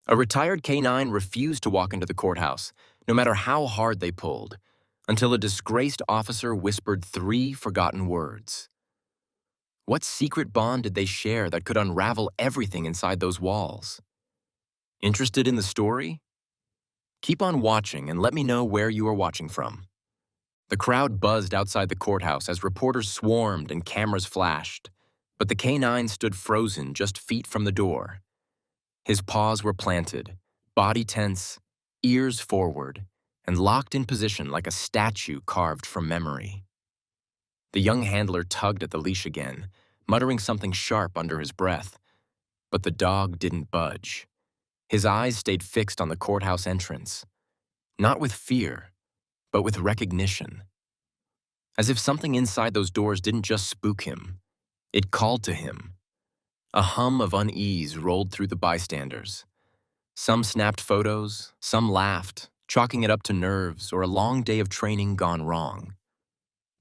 A retired canine refused to walk into the courthouse, no matter how hard they pulled, until a disgraced officer whispered 3 forgotten words. What secret bond did they share that could unravel everything inside those walls? Interested in the story? Keep on watching and let me know where you are watching from. The crowd buzzed outside the courthouse as reporters swarmed and cameras flashed, but the canine stood frozen just feet from the door. His paws were planted, body tense, ears forward, and locked in position like a statue carved from memory. The young handler tugged at the leash again, muttering something sharp under his breath, but the dog didn't budge. His eyes stayed fixed on the courthouse entrance, not with fear, but with recognition. As if something inside those doors didn't just spook him, it called to him. A hum of unease rolled through the bystanders. Some snapped photos, some laughed, chalking it up to nerves or a long day of training gone wrong.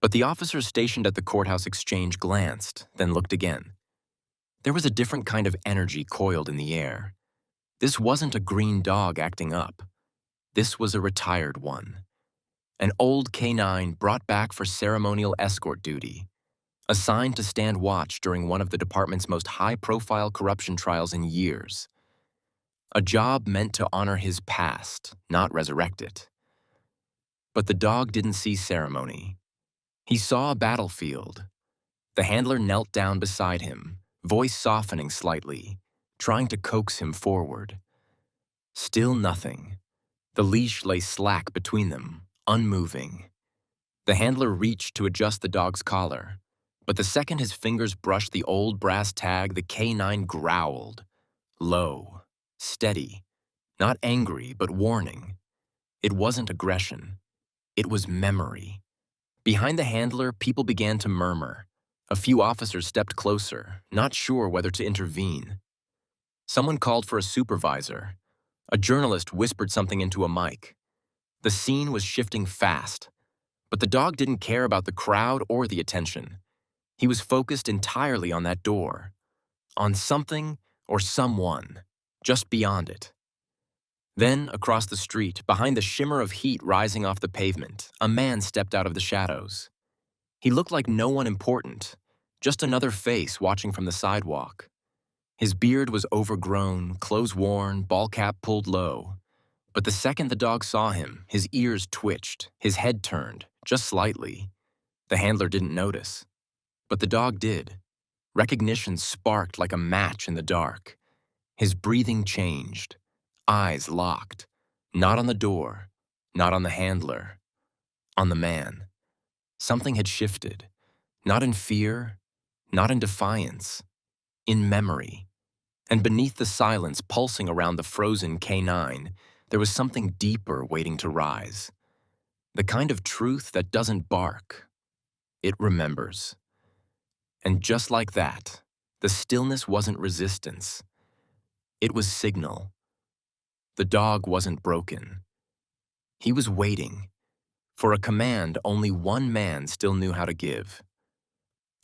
But the officers stationed at the courthouse exchange glanced, then looked again. There was a different kind of energy coiled in the air. This wasn't a green dog acting up. This was a retired one. An old canine brought back for ceremonial escort duty, assigned to stand watch during one of the department's most high-profile corruption trials in years. A job meant to honor his past, not resurrect it. But the dog didn't see ceremony. He saw a battlefield. The handler knelt down beside him, voice softening slightly, trying to coax him forward. Still nothing. The leash lay slack between them, unmoving. The handler reached to adjust the dog's collar, but the second his fingers brushed the old brass tag, the canine growled. Low, steady, not angry, but warning. It wasn't aggression. It was memory. Behind the handler, people began to murmur. A few officers stepped closer, not sure whether to intervene. Someone called for a supervisor. A journalist whispered something into a mic. The scene was shifting fast, but the dog didn't care about the crowd or the attention. He was focused entirely on that door, on something or someone, just beyond it. Then, across the street, behind the shimmer of heat rising off the pavement, a man stepped out of the shadows. He looked like no one important, just another face watching from the sidewalk. His beard was overgrown, clothes worn, ball cap pulled low. But the second the dog saw him, his ears twitched, his head turned, just slightly. The handler didn't notice, but the dog did. Recognition sparked like a match in the dark. His breathing changed, eyes locked, not on the door, not on the handler, on the man. Something had shifted, not in fear, not in defiance, in memory. And beneath the silence pulsing around the frozen canine, there was something deeper waiting to rise. The kind of truth that doesn't bark. It remembers. And just like that, the stillness wasn't resistance. It was signal. The dog wasn't broken. He was waiting for a command only one man still knew how to give.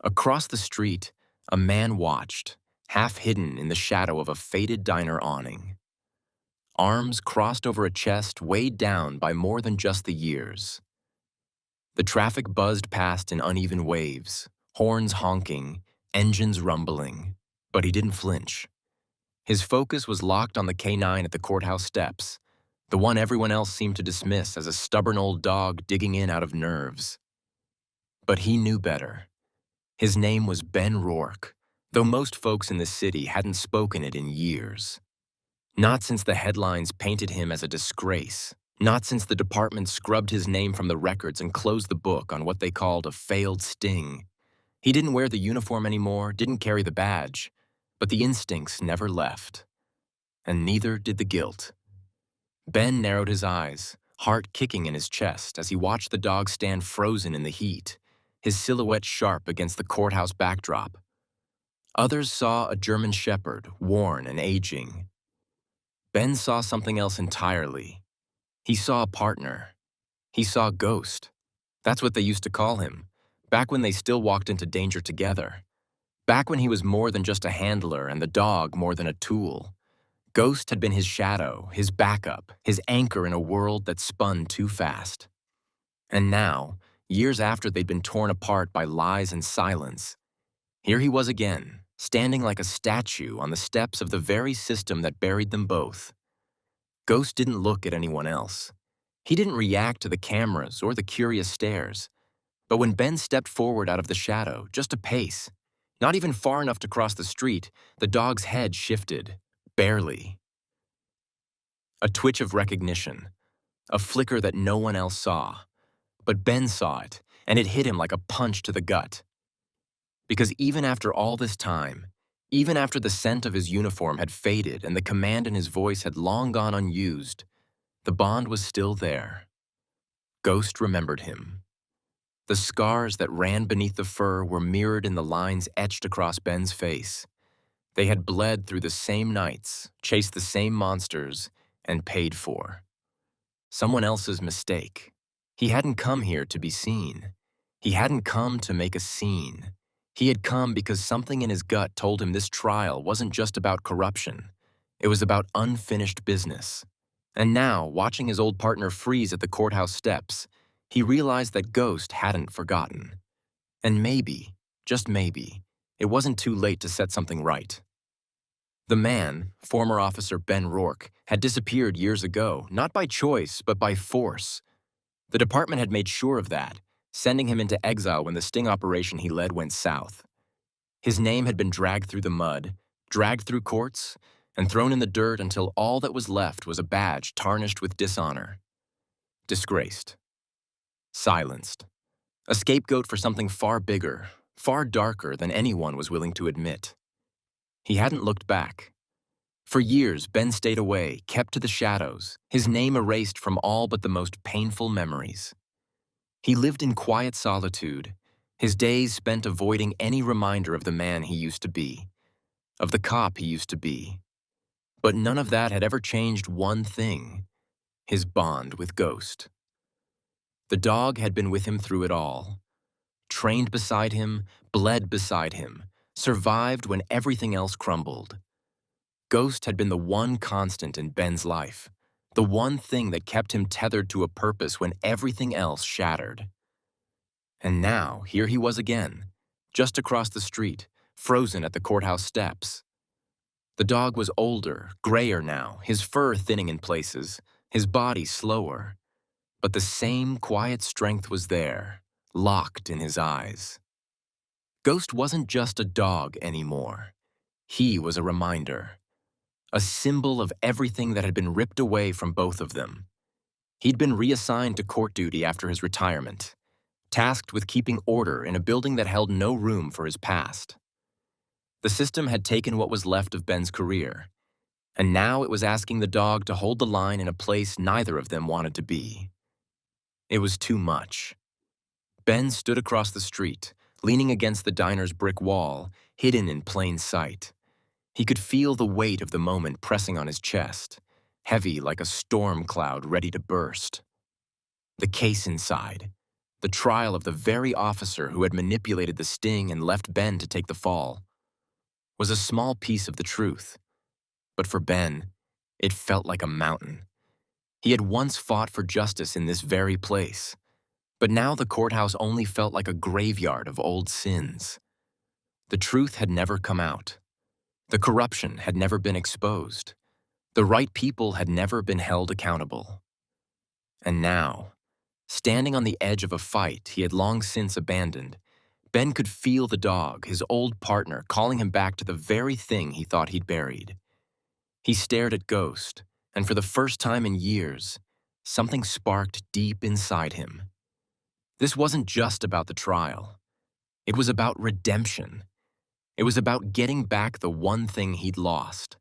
Across the street, a man watched, half hidden in the shadow of a faded diner awning. Arms crossed over a chest weighed down by more than just the years. The traffic buzzed past in uneven waves, horns honking, engines rumbling, but he didn't flinch. His focus was locked on the canine at the courthouse steps, the one everyone else seemed to dismiss as a stubborn old dog digging in out of nerves. But he knew better. His name was Ben Rourke, though most folks in the city hadn't spoken it in years. Not since the headlines painted him as a disgrace, not since the department scrubbed his name from the records and closed the book on what they called a failed sting. He didn't wear the uniform anymore, didn't carry the badge, but the instincts never left. And neither did the guilt. Ben narrowed his eyes, heart kicking in his chest as he watched the dog stand frozen in the heat, his silhouette sharp against the courthouse backdrop. Others saw a German shepherd, worn and aging. Ben saw something else entirely. He saw a partner. He saw a ghost. That's what they used to call him, back when they still walked into danger together. Back when he was more than just a handler and the dog more than a tool. Ghost had been his shadow, his backup, his anchor in a world that spun too fast. And now, years after they'd been torn apart by lies and silence, here he was again, standing like a statue on the steps of the very system that buried them both. Ghost didn't look at anyone else. He didn't react to the cameras or the curious stares. But when Ben stepped forward out of the shadow, just a pace, not even far enough to cross the street, the dog's head shifted, barely. A twitch of recognition, a flicker that no one else saw. But Ben saw it, and it hit him like a punch to the gut. Because even after all this time, even after the scent of his uniform had faded and the command in his voice had long gone unused, the bond was still there. Ghost remembered him. The scars that ran beneath the fur were mirrored in the lines etched across Ben's face. They had bled through the same nights, chased the same monsters, and paid for. Someone else's mistake. He hadn't come here to be seen. He hadn't come to make a scene. He had come because something in his gut told him this trial wasn't just about corruption. It was about unfinished business. And now, watching his old partner freeze at the courthouse steps, he realized that Ghost hadn't forgotten. And maybe, just maybe, it wasn't too late to set something right. The man, former Officer Ben Rourke, had disappeared years ago, not by choice, but by force. The department had made sure of that, sending him into exile when the sting operation he led went south. His name had been dragged through the mud, dragged through courts, and thrown in the dirt until all that was left was a badge tarnished with dishonor. Disgraced. Silenced. A scapegoat for something far bigger, far darker than anyone was willing to admit. He hadn't looked back. For years, Ben stayed away, kept to the shadows, his name erased from all but the most painful memories. He lived in quiet solitude, his days spent avoiding any reminder of the man he used to be, of the cop he used to be. But none of that had ever changed one thing: his bond with Ghost. The dog had been with him through it all, trained beside him, bled beside him, survived when everything else crumbled. Ghost had been the one constant in Ben's life, the one thing that kept him tethered to a purpose when everything else shattered. And now, here he was again, just across the street, frozen at the courthouse steps. The dog was older, grayer now, his fur thinning in places, his body slower. But the same quiet strength was there, locked in his eyes. Ghost wasn't just a dog anymore. He was a reminder, a symbol of everything that had been ripped away from both of them. He'd been reassigned to court duty after his retirement, tasked with keeping order in a building that held no room for his past. The system had taken what was left of Ben's career, and now it was asking the dog to hold the line in a place neither of them wanted to be. It was too much. Ben stood across the street, leaning against the diner's brick wall, hidden in plain sight. He could feel the weight of the moment pressing on his chest, heavy like a storm cloud ready to burst. The case inside, the trial of the very officer who had manipulated the sting and left Ben to take the fall, was a small piece of the truth. But for Ben, it felt like a mountain. He had once fought for justice in this very place, but now the courthouse only felt like a graveyard of old sins. The truth had never come out. The corruption had never been exposed. The right people had never been held accountable. And now, standing on the edge of a fight he had long since abandoned, Ben could feel the dog, his old partner, calling him back to the very thing he thought he'd buried. He stared at Ghost, and for the first time in years, something sparked deep inside him. This wasn't just about the trial. It was about redemption. It was about getting back the one thing he'd lost.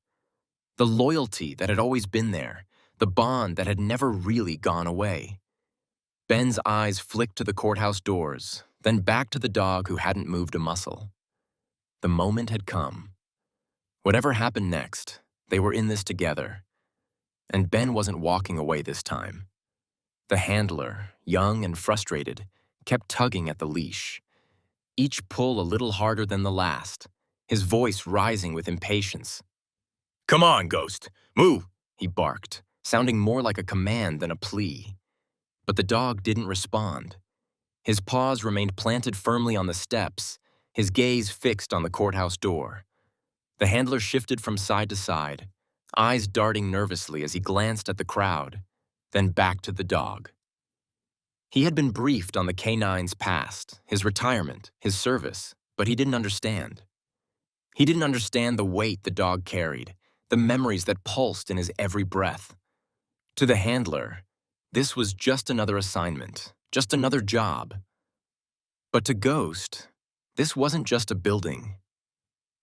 The loyalty that had always been there, the bond that had never really gone away. Ben's eyes flicked to the courthouse doors, then back to the dog who hadn't moved a muscle. The moment had come. Whatever happened next, they were in this together. And Ben wasn't walking away this time. The handler, young and frustrated, kept tugging at the leash. Each pull a little harder than the last, his voice rising with impatience. "Come on, Ghost. "Move!" he barked, sounding more like a command than a plea. But the dog didn't respond. His paws remained planted firmly on the steps, his gaze fixed on the courthouse door. The handler shifted from side to side, eyes darting nervously as he glanced at the crowd, then back to the dog. He had been briefed on the K-9's past, his retirement, his service, but he didn't understand. He didn't understand the weight the dog carried, the memories that pulsed in his every breath. To the handler, this was just another assignment, just another job. But to Ghost, this wasn't just a building.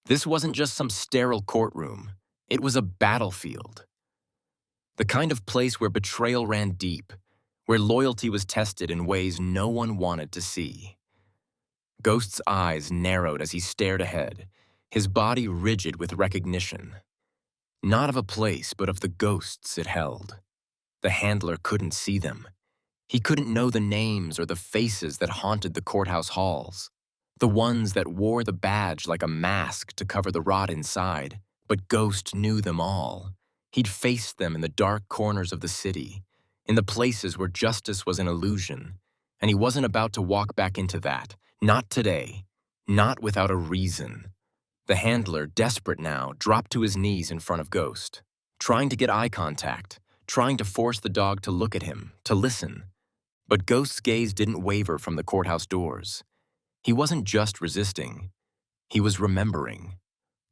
This wasn't just some sterile courtroom. It was a battlefield. The kind of place where betrayal ran deep, where loyalty was tested in ways no one wanted to see. Ghost's eyes narrowed as he stared ahead, his body rigid with recognition. Not of a place, but of the ghosts it held. The handler couldn't see them. He couldn't know the names or the faces that haunted the courthouse halls, the ones that wore the badge like a mask to cover the rot inside. But Ghost knew them all. He'd faced them in the dark corners of the city, in the places where justice was an illusion, and he wasn't about to walk back into that. Not today. Not without a reason. The handler, desperate now, dropped to his knees in front of Ghost, trying to get eye contact, trying to force the dog to look at him, to listen. But Ghost's gaze didn't waver from the courthouse doors. He wasn't just resisting. He was remembering.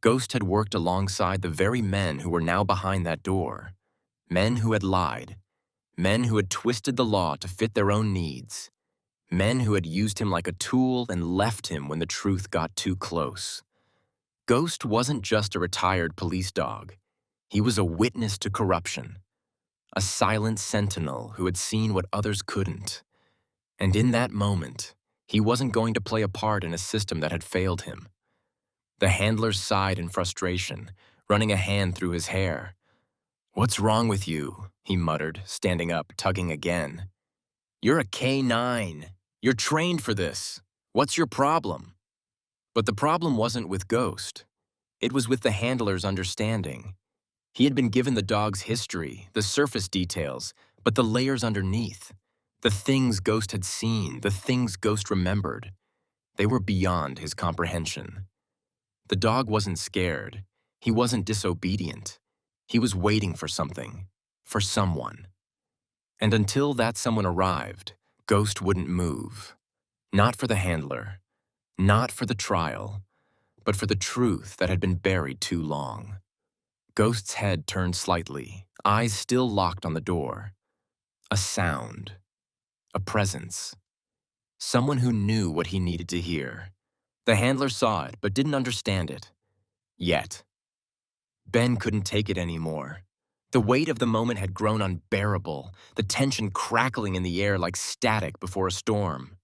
Ghost had worked alongside the very men who were now behind that door. Men who had lied. Men who had twisted the law to fit their own needs. Men who had used him like a tool and left him when the truth got too close. Ghost wasn't just a retired police dog. He was a witness to corruption. A silent sentinel who had seen what others couldn't. And in that moment, he wasn't going to play a part in a system that had failed him. The handler sighed in frustration, running a hand through his hair. "What's wrong with you?" he muttered, standing up, tugging again. "You're a K-9. You're trained for this. What's your problem?" But the problem wasn't with Ghost. It was with the handler's understanding. He had been given the dog's history, the surface details, but the layers underneath, the things Ghost had seen, the things Ghost remembered, they were beyond his comprehension. The dog wasn't scared. He wasn't disobedient. He was waiting for something, for someone. And until that someone arrived, Ghost wouldn't move. Not for the handler, not for the trial, but for the truth that had been buried too long. Ghost's head turned slightly, eyes still locked on the door. A sound. A presence. Someone who knew what he needed to hear. The handler saw it, but didn't understand it. Yet. Ben couldn't take it anymore. The weight of the moment had grown unbearable, the tension crackling in the air like static before a storm.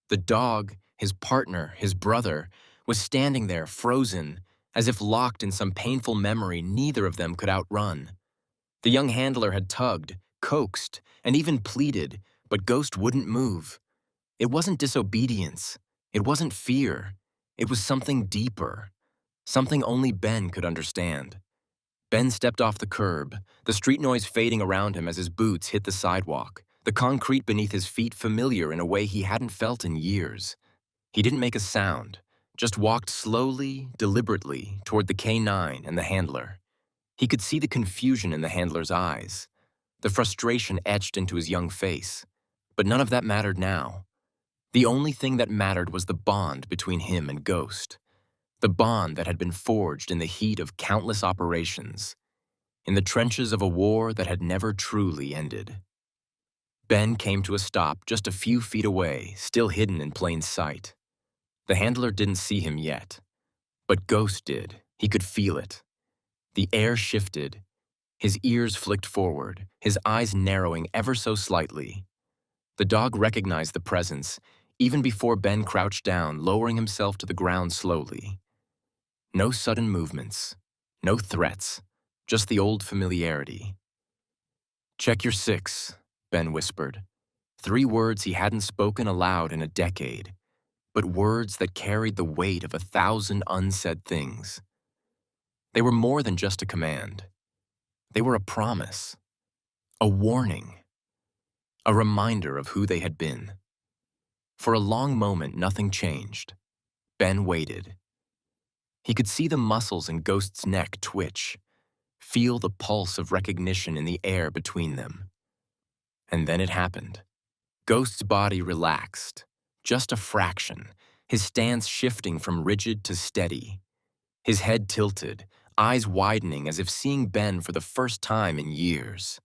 The dog, his partner, his brother, was standing there, frozen, as if locked in some painful memory neither of them could outrun. The young handler had tugged, coaxed, and even pleaded, but Ghost wouldn't move. It wasn't disobedience. It wasn't fear. It was something deeper. Something only Ben could understand. Ben stepped off the curb, the street noise fading around him as his boots hit the sidewalk, the concrete beneath his feet familiar in a way he hadn't felt in years. He didn't make a sound, just walked slowly, deliberately toward the K-9 and the handler. He could see the confusion in the handler's eyes, the frustration etched into his young face. But none of that mattered now. The only thing that mattered was the bond between him and Ghost. The bond that had been forged in the heat of countless operations, in the trenches of a war that had never truly ended. Ben came to a stop just a few feet away, still hidden in plain sight. The handler didn't see him yet, but Ghost did. He could feel it. The air shifted. His ears flicked forward, his eyes narrowing ever so slightly. The dog recognized the presence, even before Ben crouched down, lowering himself to the ground slowly. No sudden movements, no threats, just the old familiarity. "Check your 6, Ben whispered. 3 words he hadn't spoken aloud in a decade, but words that carried the weight of 1,000 unsaid things. They were more than just a command. They were a promise, a warning, a reminder of who they had been. For a long moment, nothing changed. Ben waited. He could see the muscles in Ghost's neck twitch, feel the pulse of recognition in the air between them. And then it happened. Ghost's body relaxed, just a fraction, his stance shifting from rigid to steady. His head tilted, eyes widening as if seeing Ben for the first time in years.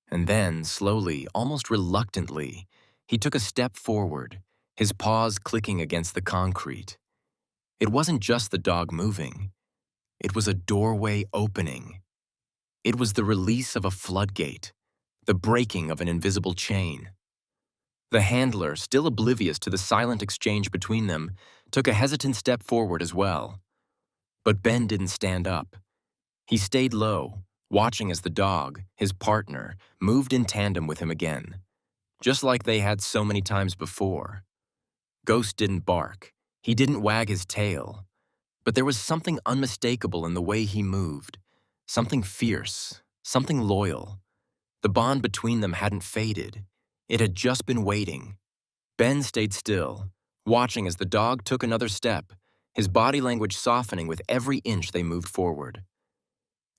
And then, slowly, almost reluctantly, he took a step forward, his paws clicking against the concrete. It wasn't just the dog moving. It was a doorway opening. It was the release of a floodgate, the breaking of an invisible chain. The handler, still oblivious to the silent exchange between them, took a hesitant step forward as well. But Ben didn't stand up. He stayed low, watching as the dog, his partner, moved in tandem with him again, just like they had so many times before. Ghost didn't bark. He didn't wag his tail. But there was something unmistakable in the way he moved, something fierce, something loyal. The bond between them hadn't faded. It had just been waiting. Ben stayed still, watching as the dog took another step, his body language softening with every inch they moved forward.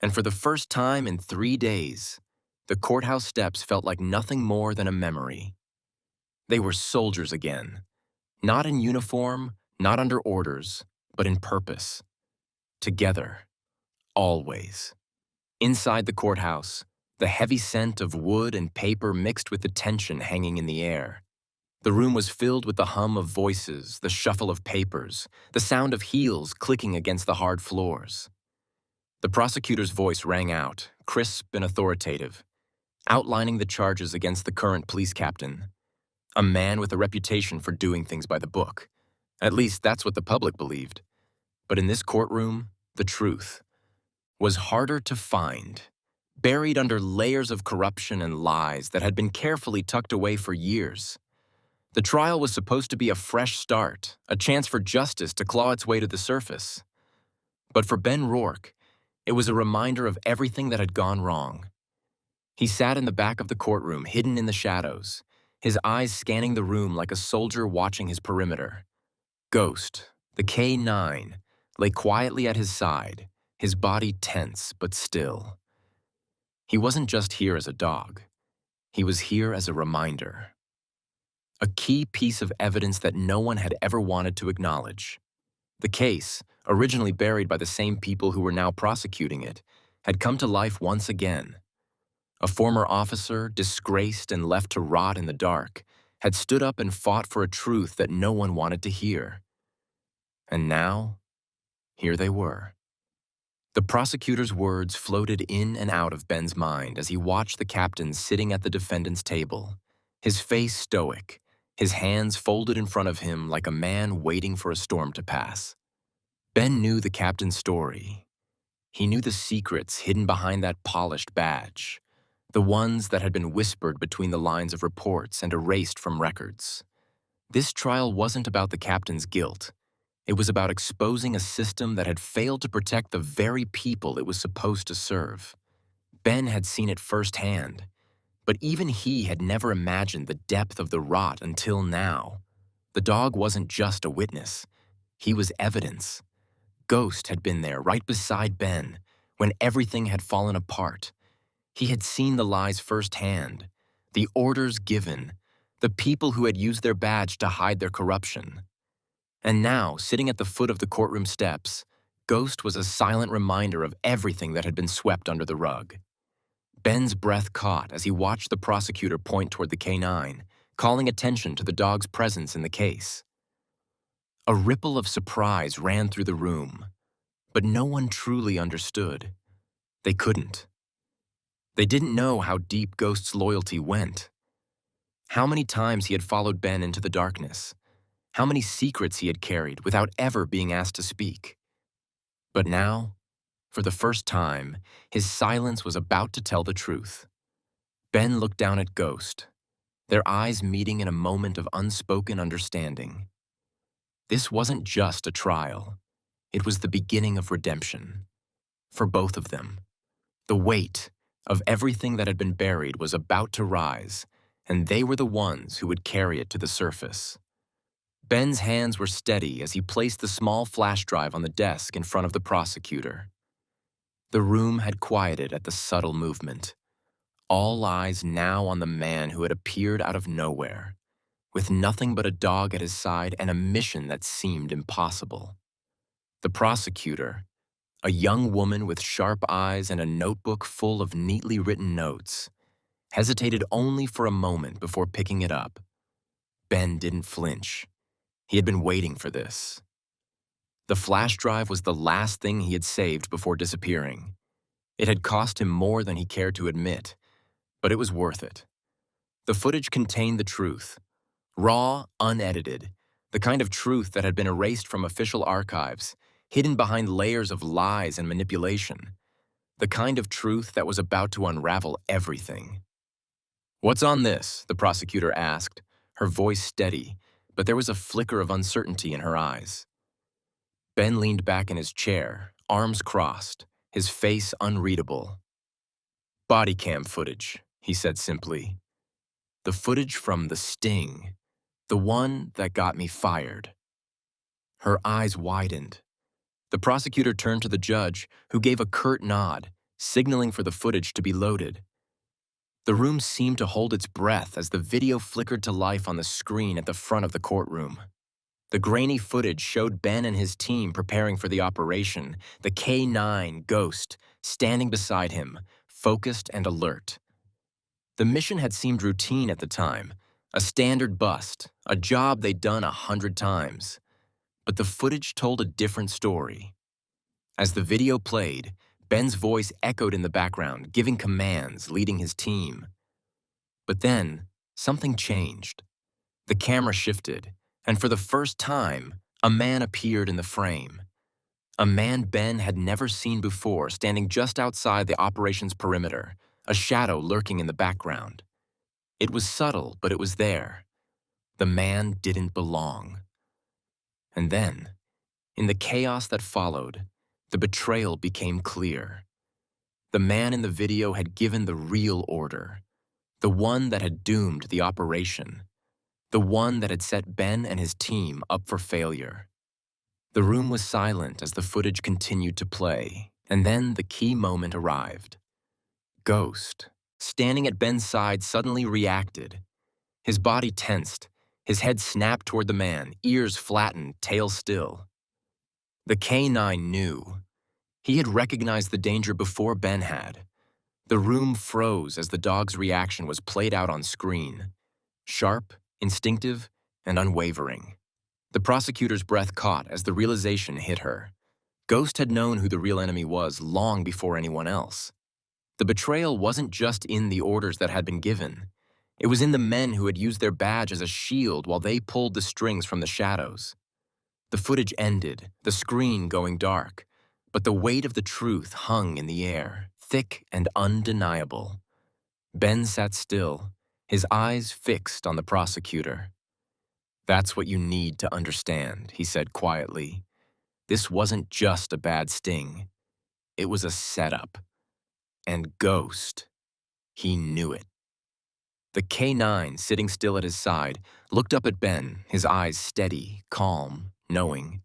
And for the first time in 3 days, the courthouse steps felt like nothing more than a memory. They were soldiers again, not in uniform, not under orders, but in purpose. Together, always. Inside the courthouse, the heavy scent of wood and paper mixed with the tension hanging in the air. The room was filled with the hum of voices, the shuffle of papers, the sound of heels clicking against the hard floors. The prosecutor's voice rang out, crisp and authoritative, outlining the charges against the current police captain, a man with a reputation for doing things by the book. At least that's what the public believed. But in this courtroom, the truth was harder to find, buried under layers of corruption and lies that had been carefully tucked away for years. The trial was supposed to be a fresh start, a chance for justice to claw its way to the surface. But for Ben Rourke, it was a reminder of everything that had gone wrong. He sat in the back of the courtroom, hidden in the shadows, his eyes scanning the room like a soldier watching his perimeter. Ghost, the K-9, lay quietly at his side, his body tense but still. He wasn't just here as a dog. He was here as a reminder. A key piece of evidence that no one had ever wanted to acknowledge. The case, originally buried by the same people who were now prosecuting it, had come to life once again. A former officer, disgraced and left to rot in the dark, had stood up and fought for a truth that no one wanted to hear. And now, here they were. The prosecutor's words floated in and out of Ben's mind as he watched the captain sitting at the defendant's table, his face stoic, his hands folded in front of him like a man waiting for a storm to pass. Ben knew the captain's story. He knew the secrets hidden behind that polished badge, the ones that had been whispered between the lines of reports and erased from records. This trial wasn't about the captain's guilt. It was about exposing a system that had failed to protect the very people it was supposed to serve. Ben had seen it firsthand, but even he had never imagined the depth of the rot until now. The dog wasn't just a witness. He was evidence. Ghost had been there right beside Ben when everything had fallen apart. He had seen the lies firsthand, the orders given, the people who had used their badge to hide their corruption. And now, sitting at the foot of the courtroom steps, Ghost was a silent reminder of everything that had been swept under the rug. Ben's breath caught as he watched the prosecutor point toward the K-9, calling attention to the dog's presence in the case. A ripple of surprise ran through the room, but no one truly understood. They couldn't. They didn't know how deep Ghost's loyalty went. How many times he had followed Ben into the darkness. How many secrets he had carried without ever being asked to speak. But now, for the first time, his silence was about to tell the truth. Ben looked down at Ghost, their eyes meeting in a moment of unspoken understanding. This wasn't just a trial. It was the beginning of redemption. For both of them. The weight of everything that had been buried was about to rise, and they were the ones who would carry it to the surface. Ben's hands were steady as he placed the small flash drive on the desk in front of the prosecutor. The room had quieted at the subtle movement. All eyes now on the man who had appeared out of nowhere, with nothing but a dog at his side and a mission that seemed impossible. The prosecutor, a young woman with sharp eyes and a notebook full of neatly written notes, hesitated only for a moment before picking it up. Ben didn't flinch. He had been waiting for this. The flash drive was the last thing he had saved before disappearing. It had cost him more than he cared to admit, but it was worth it. The footage contained the truth, raw, unedited, the kind of truth that had been erased from official archives, hidden behind layers of lies and manipulation, the kind of truth that was about to unravel everything. "What's on this?" the prosecutor asked, her voice steady, but there was a flicker of uncertainty in her eyes. Ben leaned back in his chair, arms crossed, his face unreadable. "Body cam footage," he said simply. "The footage from the sting, the one that got me fired." Her eyes widened. The prosecutor turned to the judge, who gave a curt nod, signaling for the footage to be loaded. The room seemed to hold its breath as the video flickered to life on the screen at the front of the courtroom. The grainy footage showed Ben and his team preparing for the operation, the K-9 Ghost standing beside him, focused and alert. The mission had seemed routine at the time, a standard bust, a job they'd done 100 times. But the footage told a different story. As the video played, Ben's voice echoed in the background, giving commands, leading his team. But then, something changed. The camera shifted, and for the first time, a man appeared in the frame. A man Ben had never seen before, standing just outside the operation's perimeter, a shadow lurking in the background. It was subtle, but it was there. The man didn't belong. And then, in the chaos that followed, the betrayal became clear. The man in the video had given the real order, the one that had doomed the operation, the one that had set Ben and his team up for failure. The room was silent as the footage continued to play, and then the key moment arrived. Ghost, standing at Ben's side, suddenly reacted. His body tensed, his head snapped toward the man, ears flattened, tail still. The K-9 knew. He had recognized the danger before Ben had. The room froze as the dog's reaction was played out on screen. Sharp, instinctive, and unwavering. The prosecutor's breath caught as the realization hit her. Ghost had known who the real enemy was long before anyone else. The betrayal wasn't just in the orders that had been given. It was in the men who had used their badge as a shield while they pulled the strings from the shadows. The footage ended, the screen going dark, but the weight of the truth hung in the air, thick and undeniable. Ben sat still, his eyes fixed on the prosecutor. "That's what you need to understand," he said quietly. "This wasn't just a bad sting. It was a setup. And Ghost, he knew it." The K-9, sitting still at his side, looked up at Ben, his eyes steady, calm, knowing.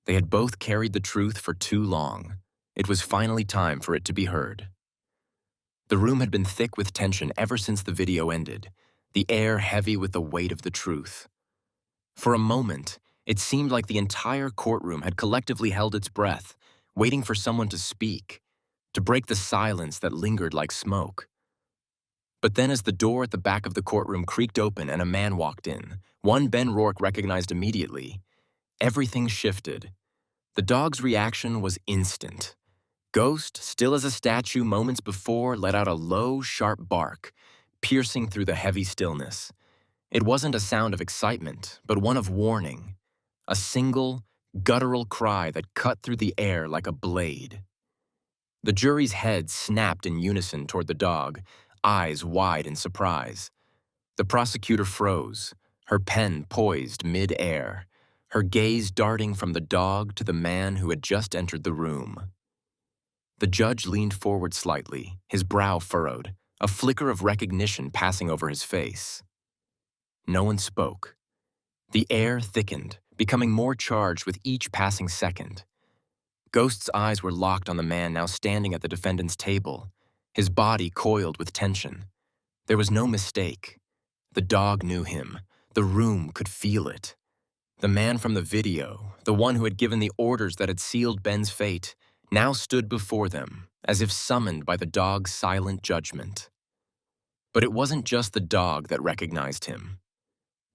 They had both carried the truth for too long. It was finally time for it to be heard. The room had been thick with tension ever since the video ended, the air heavy with the weight of the truth. For a moment, it seemed like the entire courtroom had collectively held its breath, waiting for someone to speak, to break the silence that lingered like smoke. But then as the door at the back of the courtroom creaked open and a man walked in, one Ben Rourke recognized immediately, everything shifted. The dog's reaction was instant. Ghost, still as a statue moments before, let out a low, sharp bark, piercing through the heavy stillness. It wasn't a sound of excitement, but one of warning. A single, guttural cry that cut through the air like a blade. The jury's heads snapped in unison toward the dog, eyes wide in surprise. The prosecutor froze, her pen poised mid-air, her gaze darting from the dog to the man who had just entered the room. The judge leaned forward slightly, his brow furrowed, a flicker of recognition passing over his face. No one spoke. The air thickened, becoming more charged with each passing second. Ghost's eyes were locked on the man now standing at the defendant's table, his body coiled with tension. There was no mistake. The dog knew him. The room could feel it. The man from the video, the one who had given the orders that had sealed Ben's fate, now stood before them, as if summoned by the dog's silent judgment. But it wasn't just the dog that recognized him.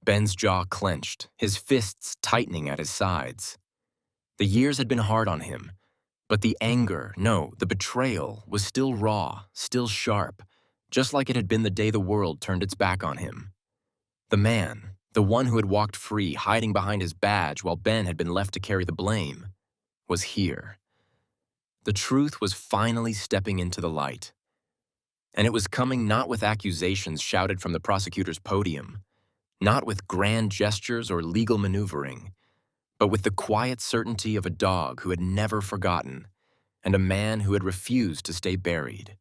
Ben's jaw clenched, his fists tightening at his sides. The years had been hard on him, but the anger, no, the betrayal, was still raw, still sharp, just like it had been the day the world turned its back on him. The man, the one who had walked free, hiding behind his badge while Ben had been left to carry the blame, was here. The truth was finally stepping into the light. And it was coming not with accusations shouted from the prosecutor's podium, not with grand gestures or legal maneuvering, but with the quiet certainty of a dog who had never forgotten, and a man who had refused to stay buried.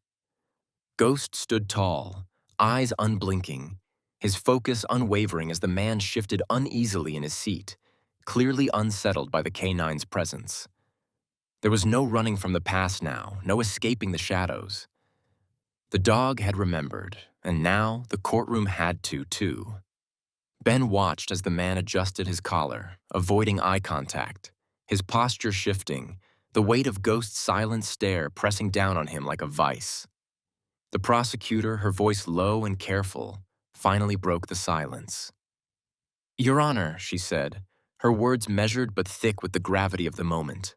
Ghost stood tall, eyes unblinking, his focus unwavering as the man shifted uneasily in his seat, clearly unsettled by the canine's presence. There was no running from the past now, no escaping the shadows. The dog had remembered, and now the courtroom had to, too. Ben watched as the man adjusted his collar, avoiding eye contact, his posture shifting, the weight of Ghost's silent stare pressing down on him like a vice. The prosecutor, her voice low and careful, finally broke the silence. "Your Honor," she said, her words measured but thick with the gravity of the moment.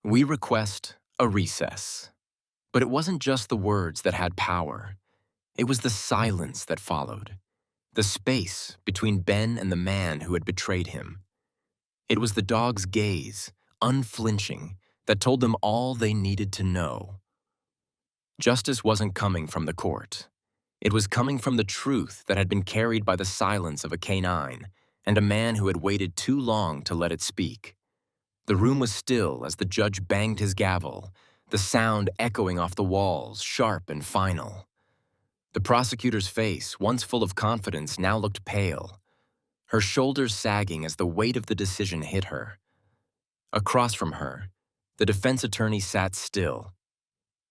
"We request a recess." But it wasn't just the words that had power. It was the silence that followed. The space between Ben and the man who had betrayed him. It was the dog's gaze, unflinching, that told them all they needed to know. Justice wasn't coming from the court. It was coming from the truth that had been carried by the silence of a canine and a man who had waited too long to let it speak. The room was still as the judge banged his gavel, the sound echoing off the walls, sharp and final. The prosecutor's face, once full of confidence, now looked pale, her shoulders sagging as the weight of the decision hit her. Across from her, the defense attorney sat still,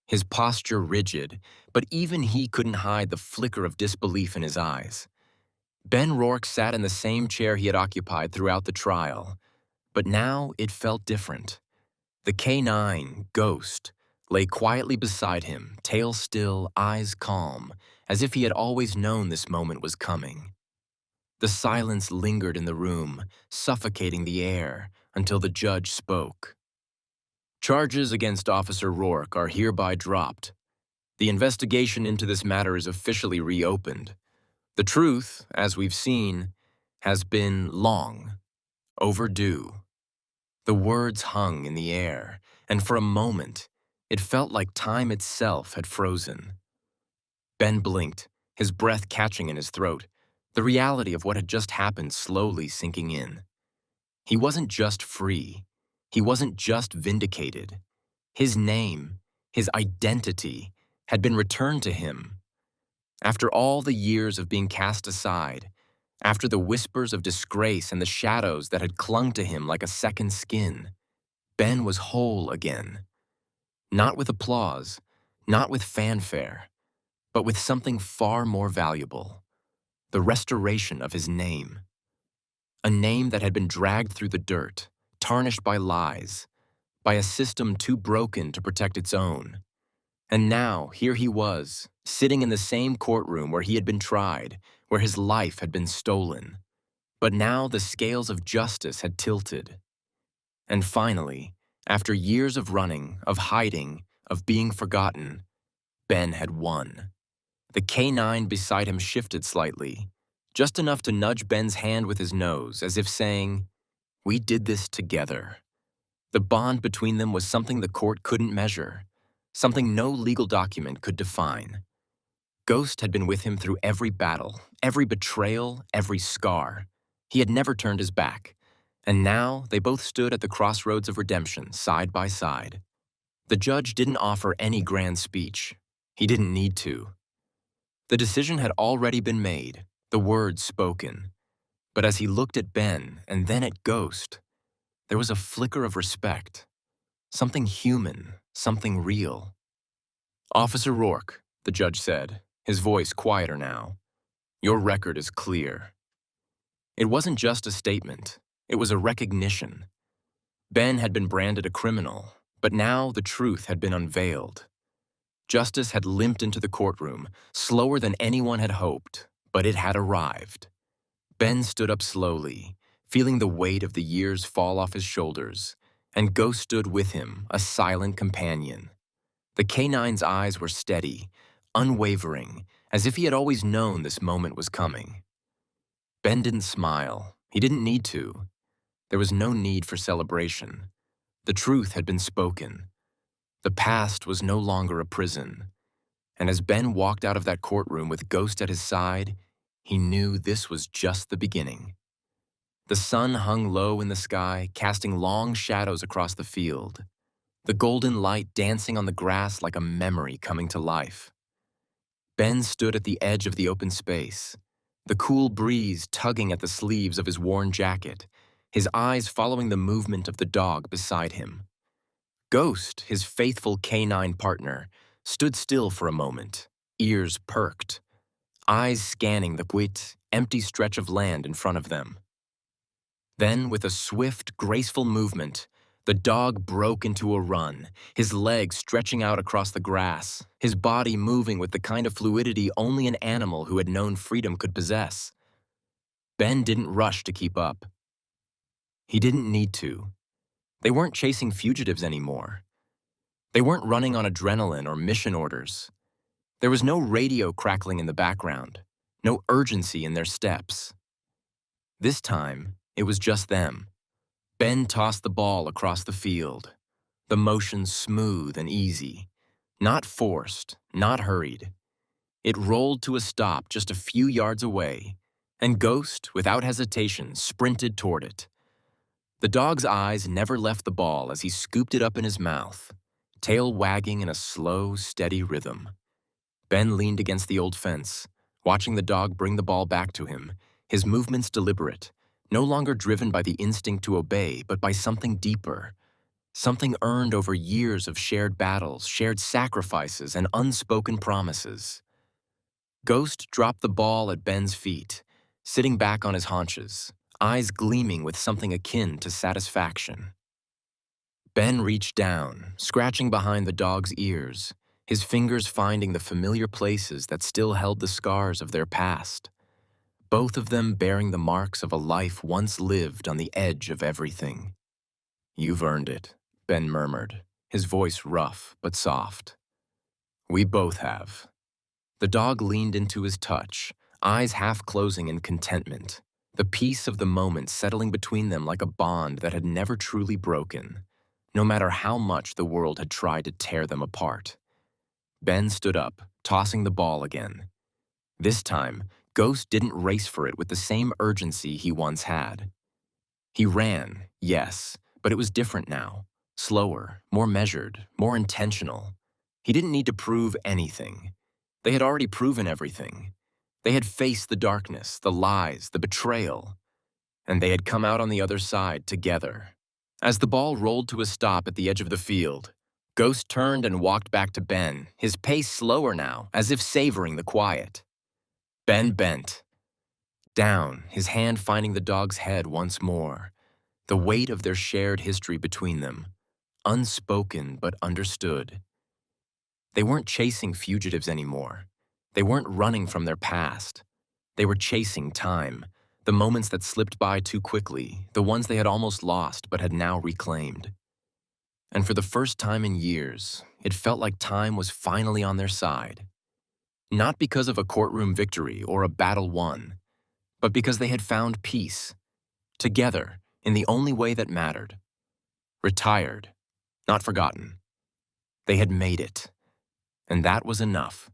his posture rigid, but even he couldn't hide the flicker of disbelief in his eyes. Ben Rourke sat in the same chair he had occupied throughout the trial, but now it felt different. The canine, Ghost, lay quietly beside him, tail still, eyes calm, as if he had always known this moment was coming. The silence lingered in the room, suffocating the air, until the judge spoke. "Charges against Officer Rourke are hereby dropped. The investigation into this matter is officially reopened. The truth, as we've seen, has been long, overdue." The words hung in the air, and for a moment, it felt like time itself had frozen. Ben blinked, his breath catching in his throat, the reality of what had just happened slowly sinking in. He wasn't just free. He wasn't just vindicated. His name, his identity, had been returned to him. After all the years of being cast aside, after the whispers of disgrace and the shadows that had clung to him like a second skin, Ben was whole again. Not with applause, not with fanfare, but with something far more valuable: the restoration of his name. A name that had been dragged through the dirt, tarnished by lies, by a system too broken to protect its own. And now, here he was, sitting in the same courtroom where he had been tried, where his life had been stolen. But now the scales of justice had tilted. And finally, after years of running, of hiding, of being forgotten, Ben had won. The canine beside him shifted slightly, just enough to nudge Ben's hand with his nose, as if saying, "We did this together." The bond between them was something the court couldn't measure, something no legal document could define. Ghost had been with him through every battle, every betrayal, every scar. He had never turned his back, and now they both stood at the crossroads of redemption, side by side. The judge didn't offer any grand speech. He didn't need to. The decision had already been made, the words spoken. But as he looked at Ben and then at Ghost, there was a flicker of respect. Something human, something real. "Officer Rourke," the judge said, his voice quieter now, "your record is clear." It wasn't just a statement. It was a recognition. Ben had been branded a criminal, but now the truth had been unveiled. Justice had limped into the courtroom, slower than anyone had hoped, but it had arrived. Ben stood up slowly, feeling the weight of the years fall off his shoulders, and Ghost stood with him, a silent companion. The canine's eyes were steady, unwavering, as if he had always known this moment was coming. Ben didn't smile. He didn't need to. There was no need for celebration. The truth had been spoken. The past was no longer a prison. And as Ben walked out of that courtroom with Ghost at his side, he knew this was just the beginning. The sun hung low in the sky, casting long shadows across the field, the golden light dancing on the grass like a memory coming to life. Ben stood at the edge of the open space, the cool breeze tugging at the sleeves of his worn jacket, his eyes following the movement of the dog beside him. Ghost, his faithful canine partner, stood still for a moment, ears perked, eyes scanning the quiet, empty stretch of land in front of them. Then, with a swift, graceful movement, the dog broke into a run, his legs stretching out across the grass, his body moving with the kind of fluidity only an animal who had known freedom could possess. Ben didn't rush to keep up. He didn't need to. They weren't chasing fugitives anymore. They weren't running on adrenaline or mission orders. There was no radio crackling in the background, no urgency in their steps. This time, it was just them. Ben tossed the ball across the field, the motion smooth and easy, not forced, not hurried. It rolled to a stop just a few yards away, and Ghost, without hesitation, sprinted toward it. The dog's eyes never left the ball as he scooped it up in his mouth, tail wagging in a slow, steady rhythm. Ben leaned against the old fence, watching the dog bring the ball back to him, his movements deliberate, no longer driven by the instinct to obey, but by something deeper, something earned over years of shared battles, shared sacrifices, and unspoken promises. Ghost dropped the ball at Ben's feet, sitting back on his haunches, eyes gleaming with something akin to satisfaction. Ben reached down, scratching behind the dog's ears, his fingers finding the familiar places that still held the scars of their past, both of them bearing the marks of a life once lived on the edge of everything. "You've earned it," Ben murmured, his voice rough but soft. "We both have." The dog leaned into his touch, eyes half closing in contentment, the peace of the moment settling between them like a bond that had never truly broken, no matter how much the world had tried to tear them apart. Ben stood up, tossing the ball again. This time, Ghost didn't race for it with the same urgency he once had. He ran, yes, but it was different now. Slower, more measured, more intentional. He didn't need to prove anything. They had already proven everything. They had faced the darkness, the lies, the betrayal, and they had come out on the other side together. As the ball rolled to a stop at the edge of the field, Ghost turned and walked back to Ben, his pace slower now, as if savoring the quiet. Ben bent. Down, his hand finding the dog's head once more, the weight of their shared history between them, unspoken but understood. They weren't chasing fugitives anymore. They weren't running from their past. They were chasing time, the moments that slipped by too quickly, the ones they had almost lost but had now reclaimed. And for the first time in years, it felt like time was finally on their side. Not because of a courtroom victory or a battle won, but because they had found peace, together, in the only way that mattered. Retired, not forgotten. They had made it, and that was enough.